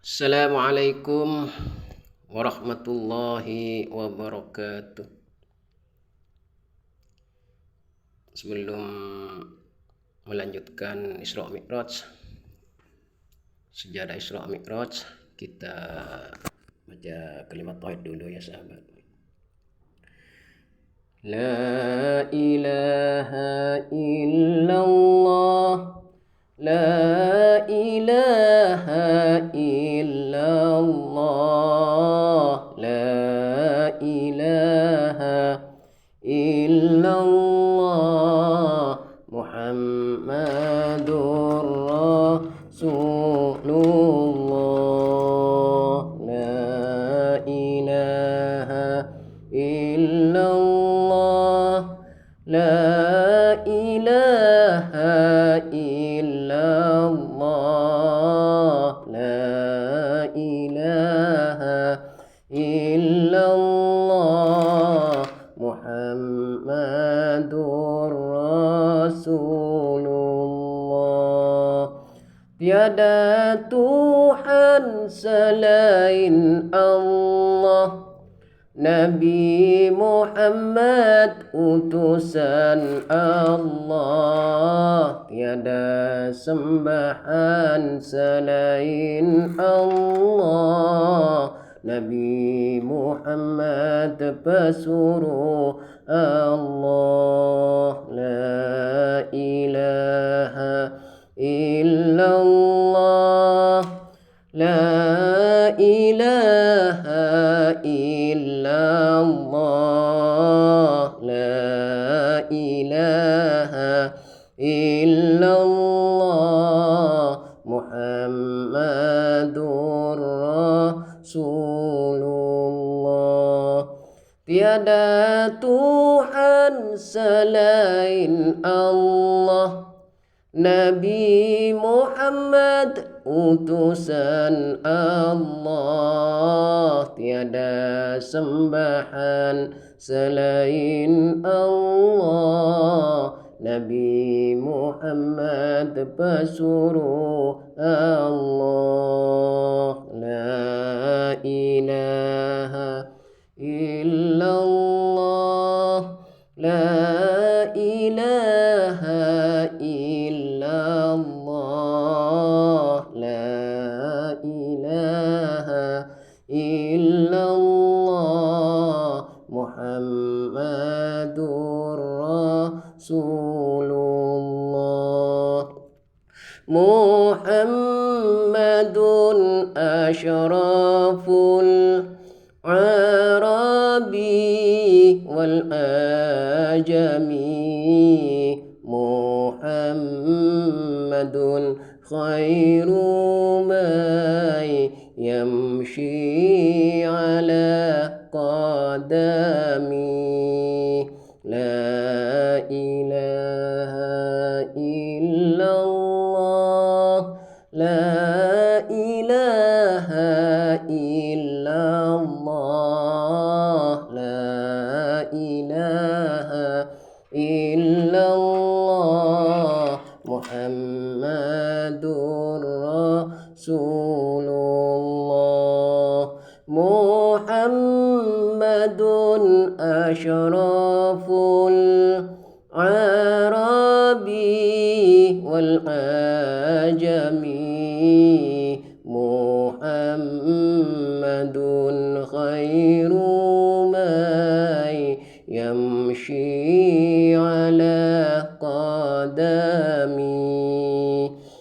Assalamualaikum warahmatullahi wabarakatuh. Sebelum melanjutkan Isra Mi'raj, sejarah Isra Mi'raj, kita baca kalimat tauhid dulu ya sahabat. La ilaha illallah, la ilaha illallah, la ilaha illallah, Muhammadur Rasulullah, la ilaha illallah, la ilaha illallah, la ilaha illallah, Muhammadur Rasulullah. Tiada Tuhan selain Allah, Nabi Muhammad utusan Allah. Tiada sembahan selain Allah, Nabi Muhammad pesuruh Allah. La ilaha illallah, la ilaha illallah, la ilaha illallah, Muhammadur Rasulullah. Tiada Tuhan selain Allah, Nabi Muhammad utusan Allah. Tiada sembahan selain Allah, Nabi Muhammad pesuruh Allah. La ilaha illallah, la ilaha illallah, la ilaha illallah, Muhammadur Rasulullah. Muhammadun asyraful Arabi wal ajami, Muhammadun khairu man yamshi ala qadami. La ilaha illallah, la ilaha illallah, la ilaha illallah, Muhammadur Rasulullah. Muhammadun asyraful Arabi wal ajami, Muhammadun khairu man yamshi ala qadami.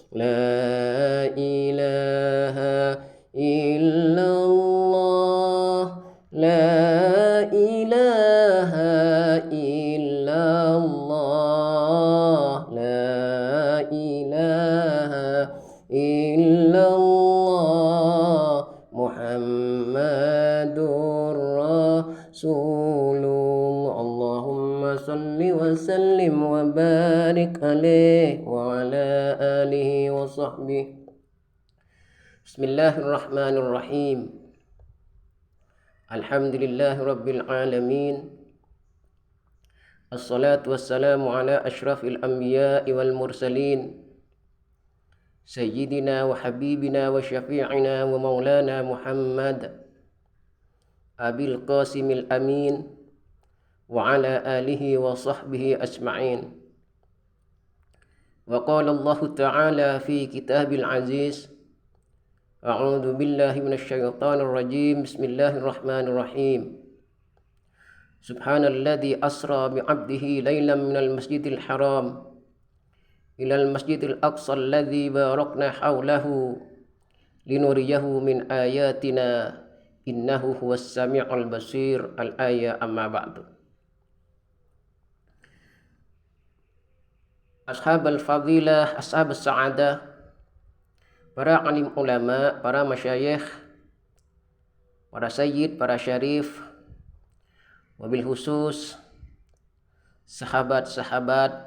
La ilaha illallah, la ilaha illallah, la ilaha illallah, Muhammadur Rasulullah. Allahumma salli wa sallim wa barik alaihi wa ala alihi wa sahbihi. Bismillahirrahmanirrahim. Alhamdulillahi rabbil alamin. Assalatu wassalamu ala ashrafil anbiya'i wal mursalin سيدنا وحبيبنا وشفيعنا ومولانا محمد أبي القاسم الأمين وعلى آله وصحبه أجمعين. وقال الله تعالى في كتاب العزيز: أعوذ بالله من الشيطان الرجيم. بسم الله الرحمن الرحيم. سبحان الذي أسرى بعبده ليلا من المسجد الحرام إلى المسجد الأقصى الذي باركنا حوله لنريه من آياتنا إنه هو السميع البصير. الآية. أما بعد. Ashab al-fadilah, ashab al-sa'adah, para alim ulama, para masyayikh, para sayyid, para syarif, wabil khusus sahabat-sahabat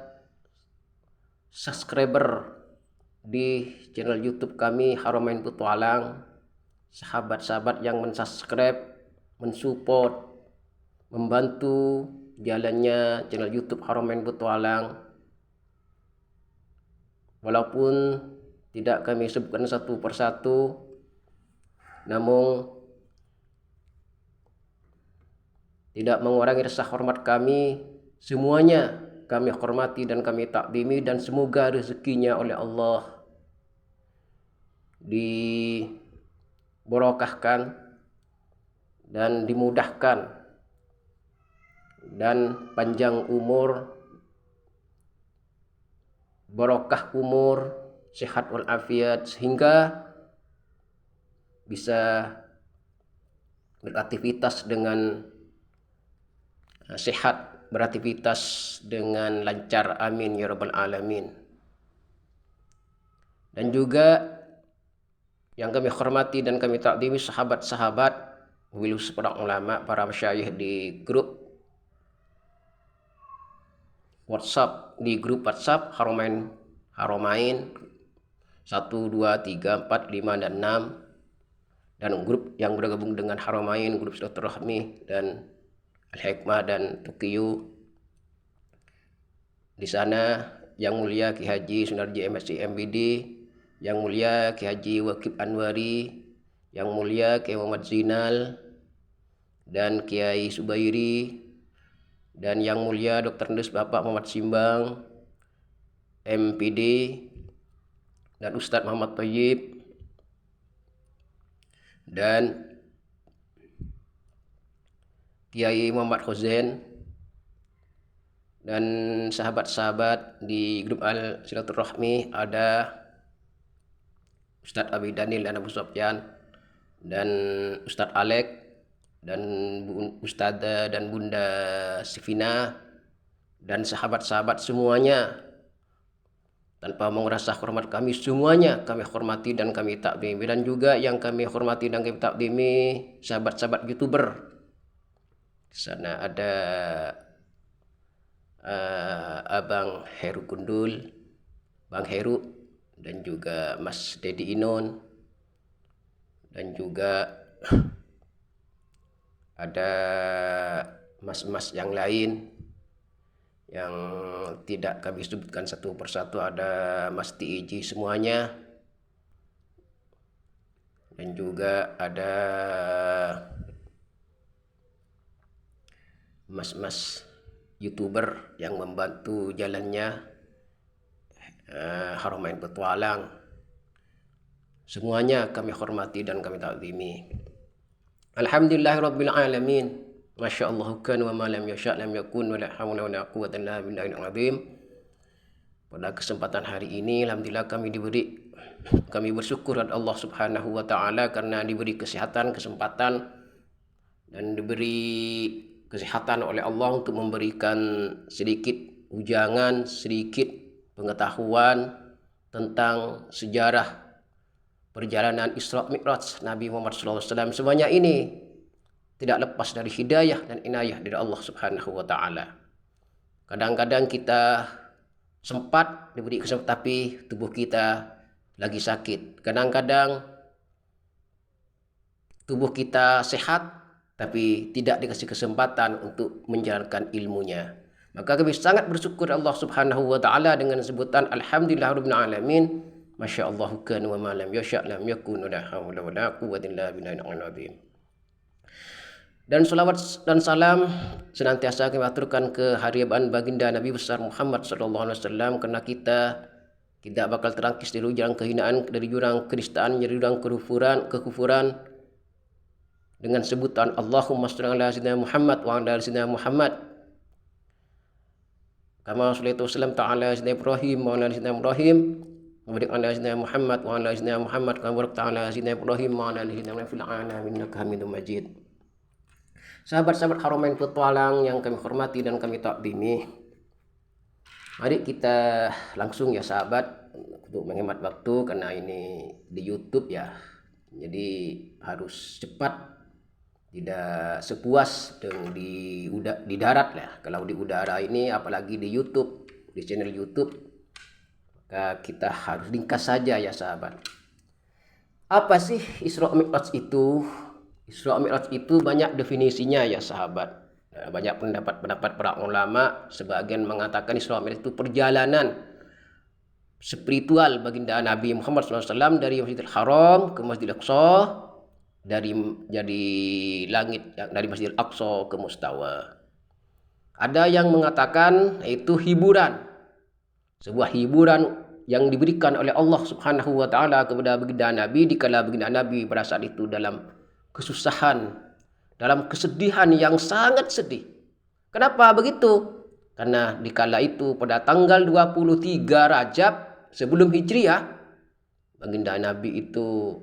subscriber di channel YouTube kami Haramain Petualang, sahabat-sahabat yang mensubscribe, mensupport, membantu jalannya channel YouTube Haramain Petualang. Walaupun tidak kami sebutkan satu persatu, namun tidak mengurangi rasa hormat kami. Semuanya kami hormati dan kami takdimi, dan semoga rezekinya oleh Allah diberkahkan dan dimudahkan dan panjang umur, barokah umur, sehat walafiat, sehingga bisa beraktivitas dengan sehat, beraktivitas dengan lancar. Amin ya rabbal alamin. Dan juga yang kami hormati dan kami takdimi sahabat-sahabat, para ulama, para masyayikh di grup WhatsApp, di grup WhatsApp Haramain 1, 2, 3, 4, 5, dan 6, dan grup yang bergabung dengan Haramain, grup silaturahmi dan Al-Hikmah dan Tukiyu. Di sana Yang Mulia Ki Haji Sunarji MSc MBD, Yang Mulia Ki Haji Waqib Anwari, Yang Mulia Ki Muhammad Zinal dan Kiai Subairi, dan Yang Mulia Dr. Andes Bapak Muhammad Simbang MPD, dan Ustadz Muhammad Thayyib, dan Kiai Muhammad Khozen, dan sahabat-sahabat di grup Al Silaturahmi ada Ustadz Abi Daniel dan Abu Sofyan, dan Ustadz Alek, dan Ustadzah dan Bunda Sifina, dan sahabat-sahabat semuanya. Tanpa mengerasa hormat kami, semuanya kami hormati dan kami takdimi. Dan juga yang kami hormati dan kami takdimi sahabat-sahabat YouTuber. Di sana ada Abang Heru Gundul, Bang Heru, dan juga Mas Dedi Inon, dan juga ada mas-mas yang lain yang tidak kami sebutkan satu persatu. Ada Mas TIJ semuanya, dan juga ada mas-mas YouTuber yang membantu jalannya Haramain Petualang. Semuanya kami hormati dan kami takzimi. Alhamdulillahirabbil alamin. Masya Allah kan wa ma lam yasha' lam yakun wa la haula wa la quwwata illa billahil azim. Pada kesempatan hari ini alhamdulillah kami bersyukur kepada Allah Subhanahu wa taala karena diberi kesehatan, kesempatan, dan diberi kesehatan oleh Allah untuk memberikan sedikit ujangan, sedikit pengetahuan tentang sejarah perjalanan Isra Mi'raj Nabi Muhammad SAW. Semuanya ini tidak lepas dari hidayah dan inayah dari Allah Subhanahu wa taala. Kadang-kadang kita sempat diberi kesempatan tapi tubuh kita lagi sakit. Kadang-kadang tubuh kita sehat tapi tidak dikasih kesempatan untuk menjalankan ilmunya. Maka kami sangat bersyukur Allah Subhanahu wa taala dengan sebutan alhamdulillahirabbil alamin Masya Allah kan wa ma lam yasha' lam yakun, la haula wala quwwata illa billahil azim. Dan salawat dan salam senantiasa kami aturkan ke harian baginda Nabi besar Muhammad sallallahu alaihi wasallam, karena kita tidak bakal terangkis dari jurang kehinaan, dari jurang kenistaan, dari jurang kekufuran dengan sebutan Allahumma shalli ala sayyidina Muhammad wa ala ali sayyidina Muhammad. Kama sallallahu wasallam ta'ala sayyidina Ibrahim wa ala ali sayyidina Ibrahim. Wa barik ala sayyidina Muhammad wa ala ali sayyidina Muhammad. Kama barakta ala sayyidina Ibrahim wa ala ali sayyidina Ibrahim fil alamin innaka Hamidum Majid. Sahabat-sahabat Haramain Petualang yang kami hormati dan kami takdimi, mari kita langsung ya sahabat, untuk menghemat waktu karena ini di YouTube ya, jadi harus cepat, tidak sepuas dengan di darat lah. Kalau di udara ini, apalagi di YouTube, di channel YouTube, maka kita harus ringkas saja ya sahabat. Apa sih Isra Mi'raj itu? Isra Mi'raj itu banyak definisinya ya sahabat. Banyak pendapat para ulama, sebagian mengatakan Isra Mi'raj itu perjalanan spiritual baginda Nabi Muhammad SAW dari Masjidil Haram ke Masjidil Aqsa, dari langit, dari Masjidil Aqsa ke Mustawa. Ada yang mengatakan itu hiburan, sebuah hiburan yang diberikan oleh Allah Subhanahu wa taala kepada baginda Nabi dikala baginda Nabi pada saat itu dalam kesusahan, dalam kesedihan yang sangat sedih. Kenapa begitu? Karena dikala itu pada tanggal 23 Rajab sebelum Hijriah, baginda Nabi itu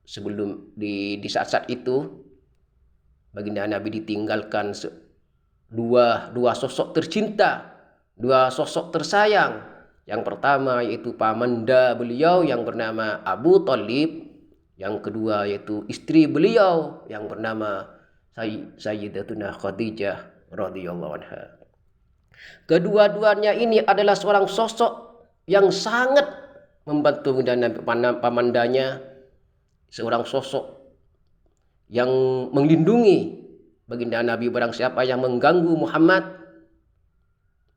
sebelum di saat-saat itu baginda Nabi ditinggalkan dua sosok tercinta, dua sosok tersayang. Yang pertama yaitu pamanda beliau yang bernama Abu Thalib, yang kedua yaitu istri beliau yang bernama Sayyidatuna Khadijah radhiyallahu anha. Kedua-duanya ini adalah seorang sosok yang sangat membantu dan pamandanya, seorang sosok yang melindungi baginda Nabi. Barang siapa yang mengganggu Muhammad,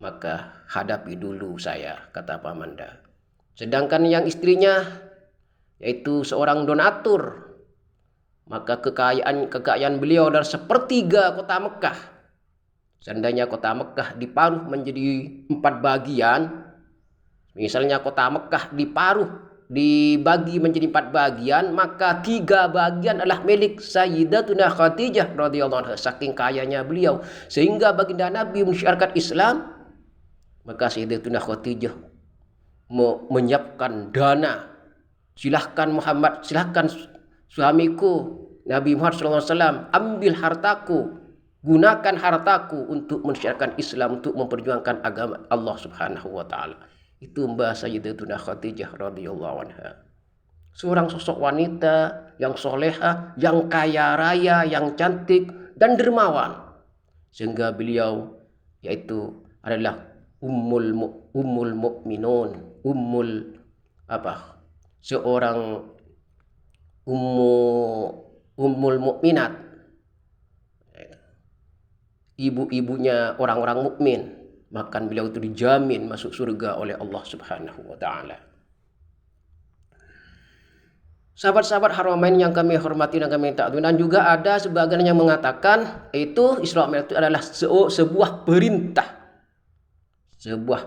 maka hadapi dulu saya, kata pamanda. Sedangkan yang istrinya yaitu seorang donatur, maka kekayaan beliau adalah sepertiga kota Mekah. Seandainya kota Mekah diparuh menjadi 4 bagian, misalnya kota Mekah dibagi menjadi 4 bagian, maka 3 bagian adalah milik Sayyidatuna Khadijah radhiyallahu anha, saking kayanya beliau. Sehingga baginda Nabi mensyiarkan Islam, maka Sayyidatuna Khadijah menyiapkan dana. Silahkan Muhammad, silahkan suamiku Nabi Muhammad SAW, ambil hartaku, gunakan hartaku untuk mensyiarkan Islam, untuk memperjuangkan agama Allah Subhanahu wa taala. Itu Mbak Sayyidatuna Khadijah radhiyallahu anha. Seorang sosok wanita yang soleha, yang kaya raya, yang cantik dan dermawan. Sehingga beliau yaitu adalah ummul mukminun, seorang ummul mukminat, ibu-ibunya orang-orang mukmin. Maka beliau itu dijamin masuk surga oleh Allah Subhanahu wa taala. Sahabat-sahabat Haramain yang kami hormati dan kami taati, dan juga ada sebagian yang mengatakan itu Isra Mi'raj itu adalah sebuah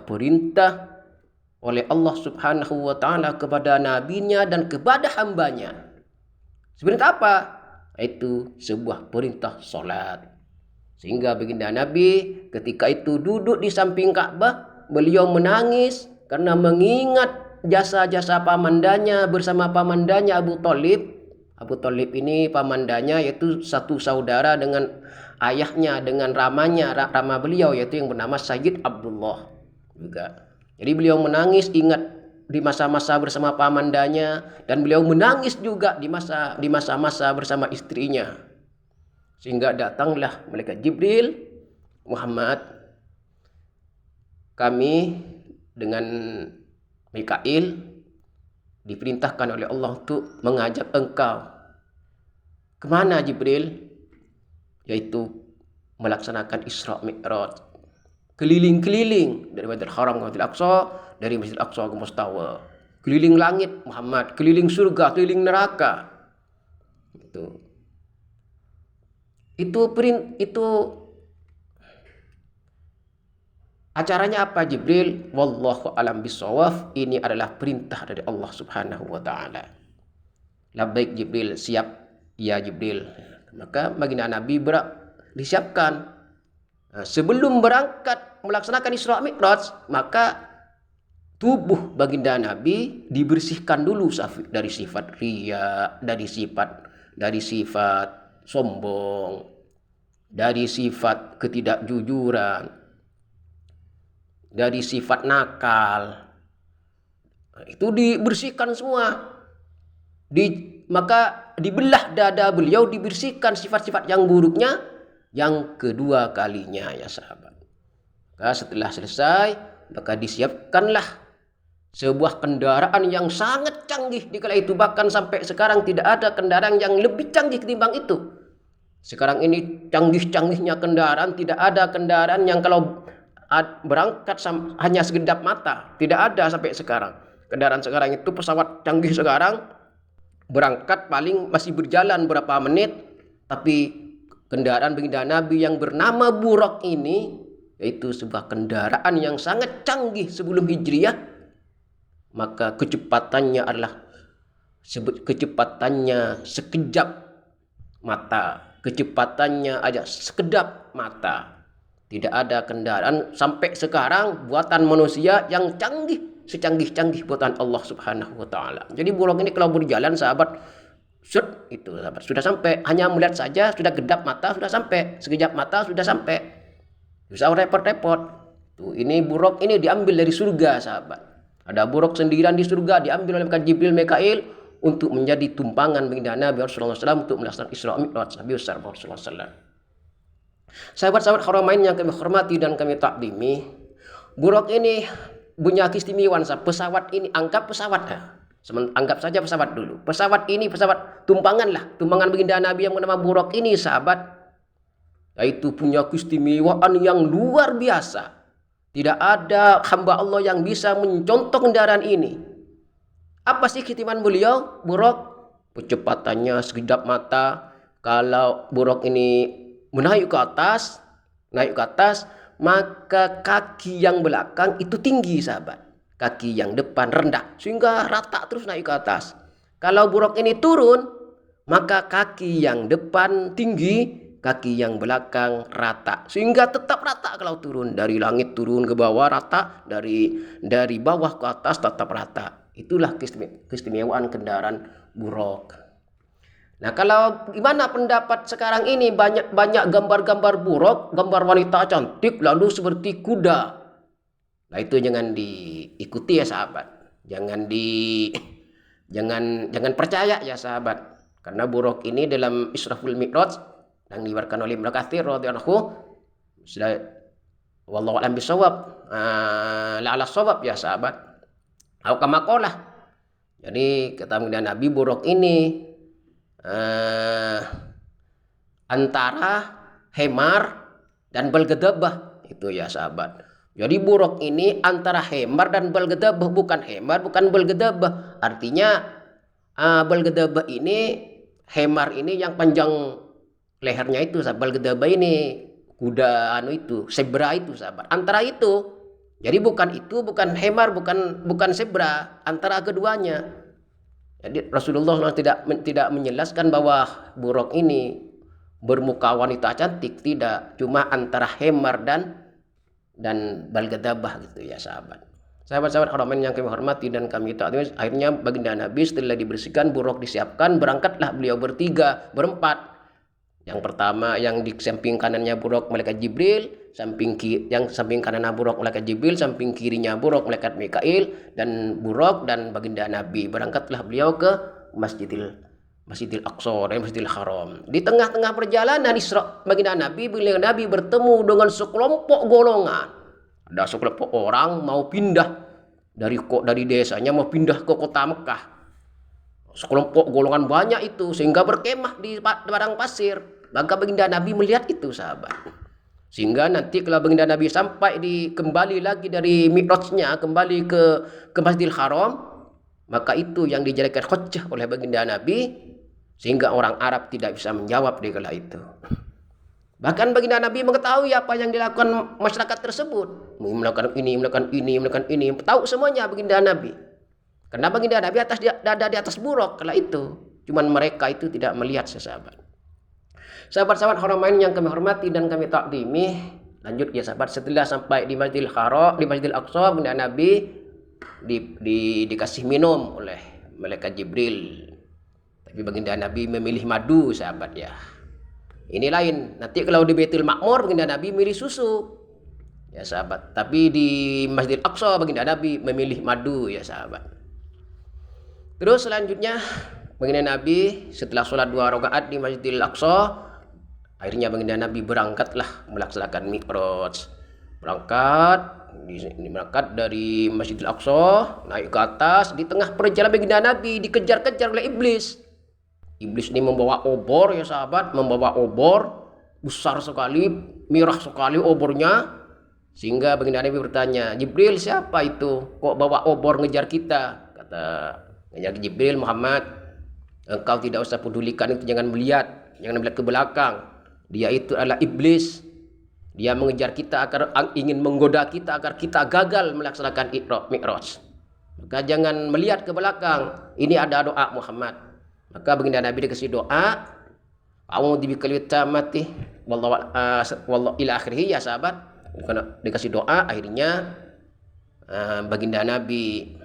perintah oleh Allah Subhanahu wa taala kepada nabinya dan kepada hambanya. Sebenarnya apa? Itu sebuah perintah salat. Sehingga baginda Nabi ketika itu duduk di samping Ka'bah, beliau menangis karena mengingat jasa-jasa pamandanya bersama pamandanya Abu Thalib. Abu Thalib ini pamandanya yaitu satu saudara dengan ayahnya, dengan rama beliau yaitu yang bernama Sayyid Abdullah juga. Jadi beliau menangis ingat di masa-masa bersama pamandanya, dan beliau menangis juga di masa-masa bersama istrinya. Sehingga datanglah malaikat Jibril, Muhammad, kami dengan Mikail diperintahkan oleh Allah untuk mengajak engkau. Kemana Jibril? Yaitu melaksanakan Isra Mi'raj. Keliling-keliling dari Masjidil Haram ke Masjidil Aqsa, dari Masjidil Aqsa ke Mustawa. keliling langit Muhammad, keliling surga, keliling neraka. Itu acaranya apa Jibril? Wallahu alam bisawab. Ini adalah perintah dari Allah Subhanahu wa taala. Labbaik Jibril, siap ya Jibril. Maka baginda Nabi disiapkan. Sebelum berangkat melaksanakan Isra Mi'raj, maka tubuh baginda Nabi dibersihkan dulu dari sifat riya, dari sifat sombong, dari sifat ketidakjujuran, dari sifat nakal. Itu dibersihkan semua. Maka dibelah dada beliau, dibersihkan sifat-sifat yang buruknya yang kedua kalinya ya sahabat. Maka setelah selesai, maka disiapkanlah sebuah kendaraan yang sangat canggih di kala itu. Bahkan sampai sekarang tidak ada kendaraan yang lebih canggih ketimbang itu. Sekarang ini canggih-canggihnya kendaraan, tidak ada kendaraan yang kalau berangkat hanya segedap mata. Tidak ada sampai sekarang. Kendaraan sekarang itu pesawat canggih sekarang berangkat paling masih berjalan berapa menit, tapi kendaraan baginda Nabi yang bernama Buraq ini, yaitu sebuah kendaraan yang sangat canggih sebelum Hijriyah, maka kecepatannya adalah kecepatannya sekejap mata, kecepatannya aja sekedap mata. Tidak ada kendaraan sampai sekarang buatan manusia yang canggih secanggih-canggih buatan Allah Subhanahu wa taala. Jadi Buraq ini kalau berjalan sahabat, itu sahabat sudah sampai, hanya melihat saja sudah kedap mata sudah sampai, sekejap mata sudah sampai. Bisa repot-repot. Tuh, ini Buraq ini diambil dari surga sahabat. Ada Buraq sendirian di surga diambil oleh Jibril Mikail untuk menjadi tumpangan baginda Nabi Rasulullah SAW untuk melaksanakan Isra Mi'raj Nabi Rasulullah SAW. Sahabat-sahabat Haramain yang kami hormati dan kami takdimi, Buraq ini punya keistimewaan. Pesawat ini, anggap pesawat anggap saja pesawat dulu. Pesawat ini pesawat tumpangan baginda Nabi yang bernama Buraq ini sahabat, yaitu punya keistimewaan yang luar biasa. Tidak ada hamba Allah yang bisa mencontoh kendaraan ini. Apa sih keistimewaan beliau Buraq? Kecepatannya sekejap mata. Kalau Buraq ini naik ke atas, maka kaki yang belakang itu tinggi sahabat, kaki yang depan rendah sehingga rata terus naik ke atas. Kalau Buraq ini turun, maka kaki yang depan tinggi, kaki yang belakang rata sehingga tetap rata. Kalau turun dari langit turun ke bawah rata, dari bawah ke atas tetap rata. Itulah keistimewaan kendaraan Buraq. Nah, kalau gimana pendapat sekarang ini, banyak gambar-gambar Buraq, gambar wanita cantik lalu seperti kuda. Nah, itu jangan diikuti ya sahabat. Jangan percaya ya sahabat. Karena Buraq ini dalam Israful Mi'raj yang diriwayatkan oleh Ibnu Katsir radhiyallahu sudah wallahu a'lam bisawab, la'ala shawab ya sahabat. Au kama qala. Jadi kata Nabi, Buraq ini antara hemar dan balgadabah itu ya sahabat. Jadi Buraq ini antara hemar dan balgadabah, bukan hemar bukan balgadabah. Artinya balgadabah ini, hemar ini yang panjang lehernya itu sahabat, balgadabah ini kuda itu zebra itu sahabat. Antara itu, jadi bukan hemar bukan zebra, antara keduanya. Jadi Rasulullah SAW tidak menjelaskan bahwa Buraq ini bermuka wanita cantik, tidak, cuma antara hemar dan balgadabah gitu ya sahabat. Sahabat-sahabat Haramain yang kami hormati dan kami taati, akhirnya baginda Nabi setelah dibersihkan, Buraq disiapkan, berangkatlah beliau berempat. Yang pertama, yang di samping kanannya Buraq malaikat Jibril, samping kanannya Buraq malaikat Jibril, samping kirinya Buraq malaikat Mikail, dan Buraq dan baginda Nabi. Berangkatlah beliau ke Masjidil Aqsa dan Masjidil Haram. Di tengah-tengah perjalanan Isra baginda Nabi bertemu dengan sekelompok golongan. Ada sekelompok orang mau pindah dari desanya, mau pindah ke kota Mekah. Sekelompok golongan banyak itu sehingga berkemah di padang pasir. Maka baginda Nabi melihat itu sahabat. Sehingga nanti kalau baginda Nabi sampai kembali lagi dari Mi'rajnya, kembali ke Masjidil Haram, Maka itu yang dijadikan hujjah oleh baginda Nabi, sehingga orang Arab tidak bisa menjawab di kala itu. Bahkan baginda Nabi mengetahui apa yang dilakukan masyarakat tersebut, melakukan ini, tahu semuanya baginda Nabi. Karena baginda Nabi ada di atas buruk kala itu. Cuman mereka itu tidak melihat, sahabat. Sahabat-sahabat Haramain yang kami hormati dan kami takdimi, lanjut ya sahabat, setelah sampai di Masjidil Haram, di Masjidil Aqsa, baginda Nabi dikasih minum oleh malaikat Jibril. Tapi baginda Nabi memilih madu, sahabat ya. Ini lain. Nanti kalau di Baitul Ma'mur baginda Nabi memilih susu. Ya sahabat. Tapi di Masjidil Aqsa baginda Nabi memilih madu, ya sahabat. Terus selanjutnya baginda Nabi setelah sholat 2 rakaat di Masjidil Aqsa, akhirnya baginda Nabi berangkatlah melaksanakan Mi'raj. Berangkat dari Masjidil Aqsa, naik ke atas. Di tengah perjalanan baginda Nabi dikejar-kejar oleh iblis. Iblis ini membawa obor, ya sahabat, membawa obor besar sekali, merah sekali obornya. Sehingga baginda Nabi bertanya, Jibril, siapa itu? Kok bawa obor ngejar kita? Kata Jibril, Muhammad, engkau tidak usah pedulikan itu, jangan melihat ke belakang. Dia itu adalah iblis. Dia mengejar kita ingin menggoda kita agar kita gagal melaksanakan Mi'raj. Maka jangan melihat ke belakang. Ini ada doa Muhammad. Maka baginda Nabi dikasih doa, a'udzu bikalimati wallahu ila akhirih, ya sahabat. Dikasih doa, akhirnya baginda Nabi,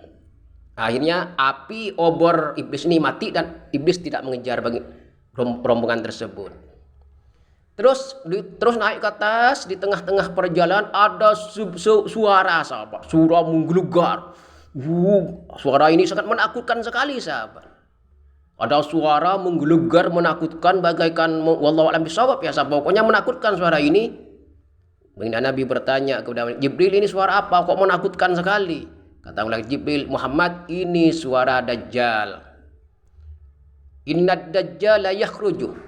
akhirnya api obor iblis ini mati dan iblis tidak mengejar rombongan tersebut. Terus naik ke atas. Di tengah-tengah perjalanan ada suara, sahabat, suara menggelegar. Suara ini sangat menakutkan sekali, sahabat. Ada suara menggelegar, menakutkan, bagaikan wallahu a'lam bishawab, ya sahabat. Pokoknya menakutkan suara ini. Baginda Nabi bertanya kepada Jibril, ini suara apa? Kok menakutkan sekali? Kata malaikat Jibril, Muhammad, ini suara Dajjal. Innad Dajjal yakhruju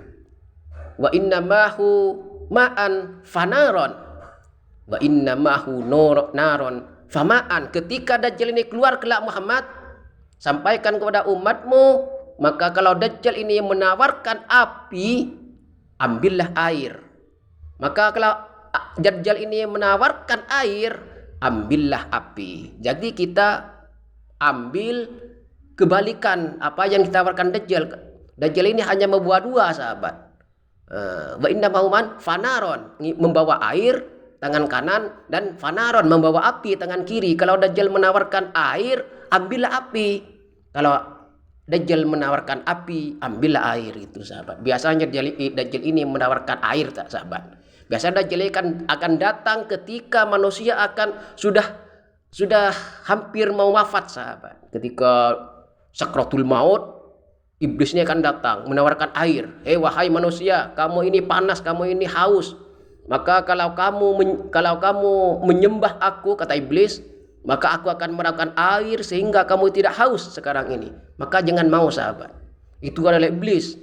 wa inna mahu ma'an fanaron wa inna mahu naron famaan. Ketika Dajjal ini keluar kelak Muhammad, sampaikan kepada umatmu, maka kalau Dajjal ini menawarkan api, ambillah air. Maka kalau Dajjal ini menawarkan air, ambillah api. Jadi kita ambil kebalikan apa yang ditawarkan Dajjal. Dajjal ini hanya membawa 2, sahabat. Wa inna mauman fanaron, membawa air tangan kanan, dan fanaron membawa api tangan kiri. Kalau Dajjal menawarkan air, ambillah api. Kalau Dajjal menawarkan api, ambillah air, itu sahabat. Biasanya Dajjal ini menawarkan air, tak sahabat. Biasanya Dajjal akan datang ketika manusia sudah hampir mau wafat, sahabat. Ketika sakratul maut, iblisnya akan datang menawarkan air. Wahai manusia, kamu ini panas, kamu ini haus. Maka kalau kamu menyembah aku, kata iblis, maka aku akan menawarkan air sehingga kamu tidak haus sekarang ini. Maka jangan mau, sahabat. Itu adalah iblis.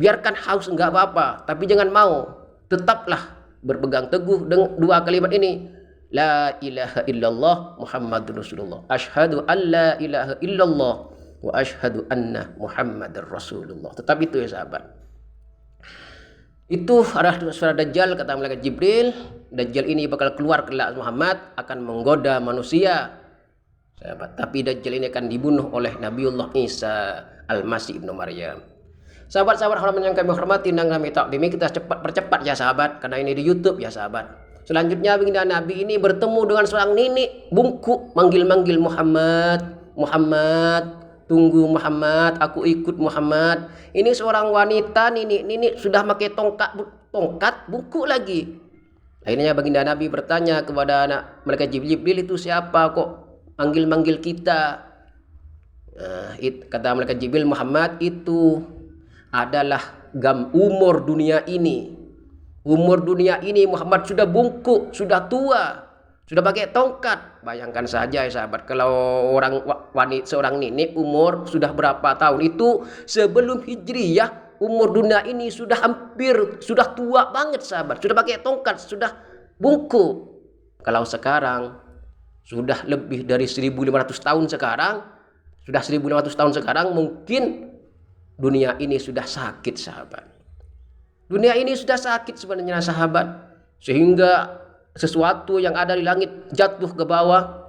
Biarkan haus enggak apa-apa, tapi jangan mau. Tetaplah berpegang teguh dengan 2 kalimat ini. La ilaha illallah Muhammadur Rasulullah. Asyhadu an la ilaha illallah wa asyhadu anna Muhammadar Rasulullah. Tetap itu, ya sahabat. Itu adalah suara Dajjal, kata malaikat Jibril. Dajjal ini bakal keluar kelak Muhammad, akan menggoda manusia, sahabat. Tapi Dajjal ini akan dibunuh oleh Nabiullah Isa Al-Masih ibnu Maryam. Sahabat-sahabat yang kami hormati dan kami takdimi, kita percepat ya sahabat, karena ini di YouTube, ya sahabat. Selanjutnya baginda Nabi ini bertemu dengan seorang nenek bungkuk, manggil-manggil Muhammad, Muhammad, tunggu Muhammad, aku ikut Muhammad. Ini seorang wanita, nenek sudah pakai tongkat bungkuk lagi. Akhirnya baginda Nabi bertanya kepada malaikat Jibril, itu siapa kok manggil-manggil kita? Kata malaikat Jibril, Muhammad, itu adalah umur dunia ini. Umur dunia ini Muhammad sudah bungkuk, sudah tua, sudah pakai tongkat. Bayangkan saja, ya sahabat, kalau seorang nenek umur sudah berapa tahun, itu sebelum Hijriyah. Umur dunia ini sudah tua banget, sahabat. Sudah pakai tongkat, sudah bungkuk. Kalau sekarang sudah lebih dari 1500 tahun sekarang, sudah 1600 tahun sekarang, mungkin dunia ini sudah sakit sahabat. Dunia ini sudah sakit sebenarnya sahabat, sehingga sesuatu yang ada di langit jatuh ke bawah,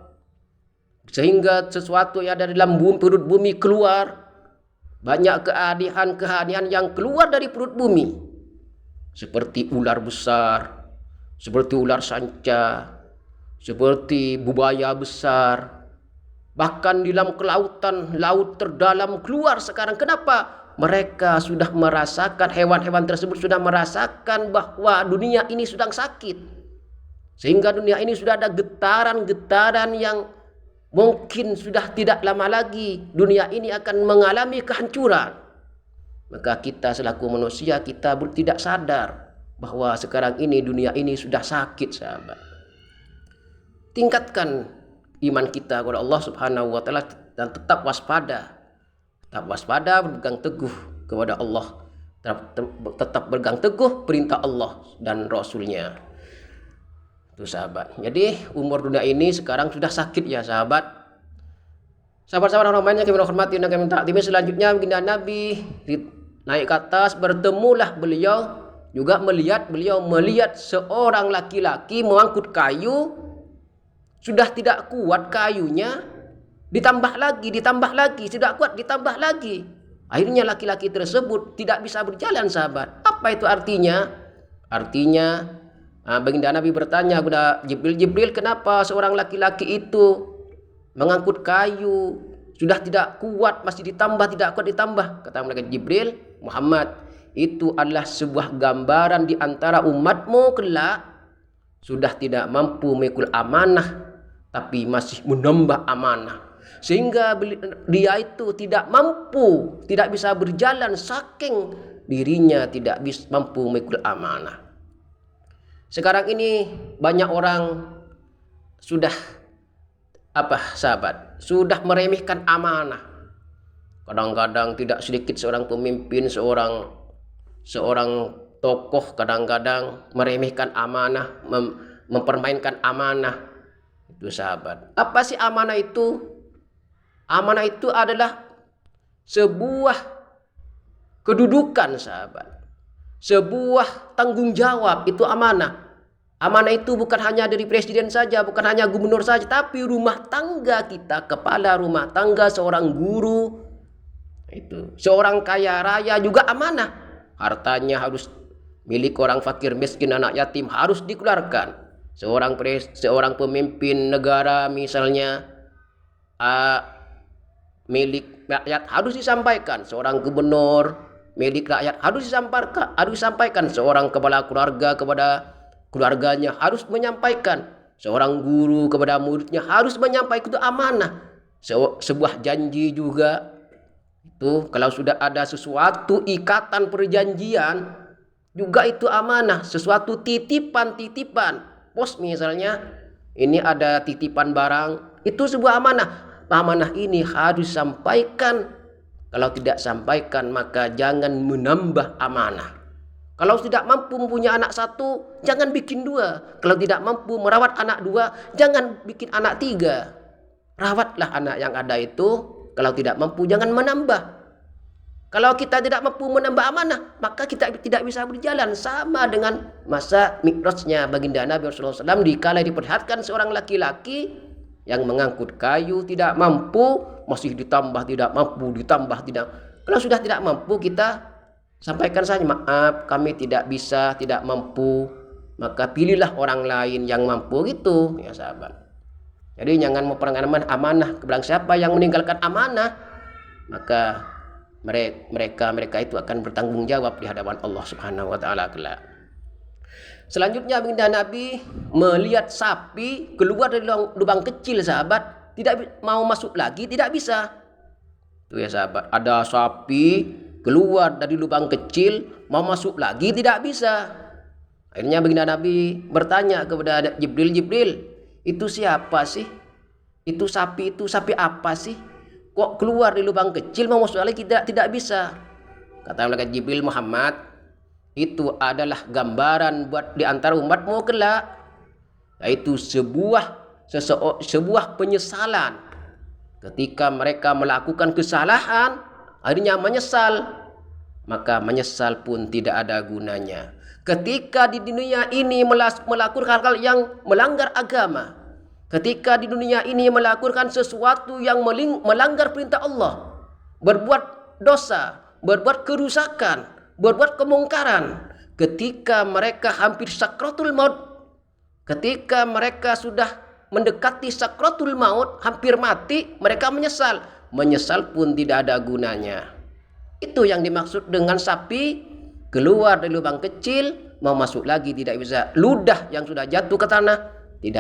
sehingga sesuatu yang ada di dalam perut bumi keluar. Banyak kehadian yang keluar dari perut bumi, seperti ular besar, seperti ular sanca, seperti buaya besar, bahkan di dalam kelautan, laut terdalam keluar sekarang. Kenapa? Mereka sudah merasakan, hewan-hewan tersebut sudah merasakan bahwa dunia ini sedang sakit, sehingga dunia ini sudah ada getaran-getaran yang mungkin sudah tidak lama lagi dunia ini akan mengalami kehancuran. Maka kita selaku manusia, kita tidak sadar bahwa sekarang ini dunia ini sudah sakit sahabat. Tingkatkan iman kita kepada Allah Subhanahu wa taala dan tetap waspada. Tetap waspada, berpegang teguh kepada Allah. Tetap berpegang teguh perintah Allah dan Rasulnya. Itu sahabat. Jadi umur dunia ini sekarang sudah sakit ya sahabat. Sahabat-sahabat orang yang kami hormati dan kami taati, selanjutnya baginda Nabi naik ke atas, bertemulah beliau, juga melihat seorang laki-laki mengangkut kayu. Sudah tidak kuat kayunya, ditambah lagi, tidak kuat, ditambah lagi. Akhirnya laki-laki tersebut tidak bisa berjalan sahabat. Apa itu artinya? Artinya baginda Nabi bertanya kepada Jibril, kenapa seorang laki-laki itu mengangkut kayu, sudah tidak kuat, masih ditambah, tidak kuat ditambah. Kata malaikat Jibril, Muhammad, itu adalah sebuah gambaran di antara umatmu kelak sudah tidak mampu memikul amanah, tapi masih menambah amanah, sehingga dia itu tidak mampu, tidak bisa berjalan saking dirinya tidak bisa mampu memikul amanah. Sekarang ini banyak orang sudah sahabat, sudah meremehkan amanah. Kadang-kadang tidak sedikit seorang pemimpin, seorang tokoh kadang-kadang meremehkan amanah, mempermainkan amanah. Itu sahabat. Apa sih amanah itu? Amanah itu adalah sebuah kedudukan sahabat, sebuah tanggung jawab. Itu amanah. Amanah itu bukan hanya dari presiden saja, bukan hanya gubernur saja, tapi rumah tangga kita, kepala rumah tangga, seorang guru, itu seorang kaya raya juga amanah. Hartanya harus milik orang fakir miskin, anak yatim harus dikeluarkan. Seorang pemimpin negara misalnya milik rakyat harus disampaikan. Seorang gubernur milik rakyat harus disampaikan. Seorang kepala keluarga kepada keluarganya harus menyampaikan. Seorang guru kepada muridnya harus menyampaikan. Itu amanah. Sebuah janji juga itu, kalau sudah ada sesuatu ikatan perjanjian juga itu amanah. Sesuatu titipan pos misalnya, ini ada titipan barang, itu sebuah amanah. Amanah ini harus sampaikan. Kalau tidak sampaikan maka jangan menambah amanah. Kalau tidak mampu mempunyai anak satu, jangan bikin dua. Kalau tidak mampu merawat anak dua, jangan bikin anak tiga. Rawatlah anak yang ada itu. Kalau tidak mampu, jangan menambah. Kalau kita tidak mampu menambah amanah, maka kita tidak bisa berjalan. Sama dengan masa mi'rajnya baginda Nabi SAW, dikala diperlihatkan seorang laki-laki yang mengangkut kayu, tidak mampu, masih ditambah, tidak mampu, ditambah, tidak. Kalau sudah tidak mampu, kita sampaikan saja, maaf kami tidak bisa, tidak mampu, maka pilihlah orang lain yang mampu, gitu ya sahabat. Jadi jangan memperangkan amanah kepada siapa yang meninggalkan amanah, maka mereka itu akan bertanggung jawab di hadapan Allah Subhanahu wa taala kelak. Selanjutnya baginda Nabi melihat sapi keluar dari lubang kecil sahabat, tidak mau masuk lagi, tidak bisa. Tuh ya sahabat, ada sapi keluar dari lubang kecil, mau masuk lagi tidak bisa. Akhirnya baginda Nabi bertanya kepada Jibril, itu siapa sih? Itu sapi apa sih? Kok keluar dari lubang kecil mau masuk lagi tidak bisa? Kata malaikat Jibril, Muhammad, itu adalah gambaran buat di antara umatmu kelak, yaitu sebuah penyesalan Ketika mereka melakukan kesalahan, akhirnya menyesal, maka menyesal pun tidak ada gunanya. Ketika di dunia ini melakukan hal-hal yang melanggar agama, ketika di dunia ini melakukan sesuatu yang melanggar perintah Allah, berbuat dosa, berbuat kerusakan, berbuat kemungkaran, ketika mereka hampir sakratul maut, ketika mereka sudah mendekati sakratul maut, hampir mati, mereka menyesal. Menyesal pun tidak ada gunanya. Itu yang dimaksud dengan sapi keluar dari lubang kecil, mau masuk lagi tidak bisa. Ludah yang sudah jatuh ke tanah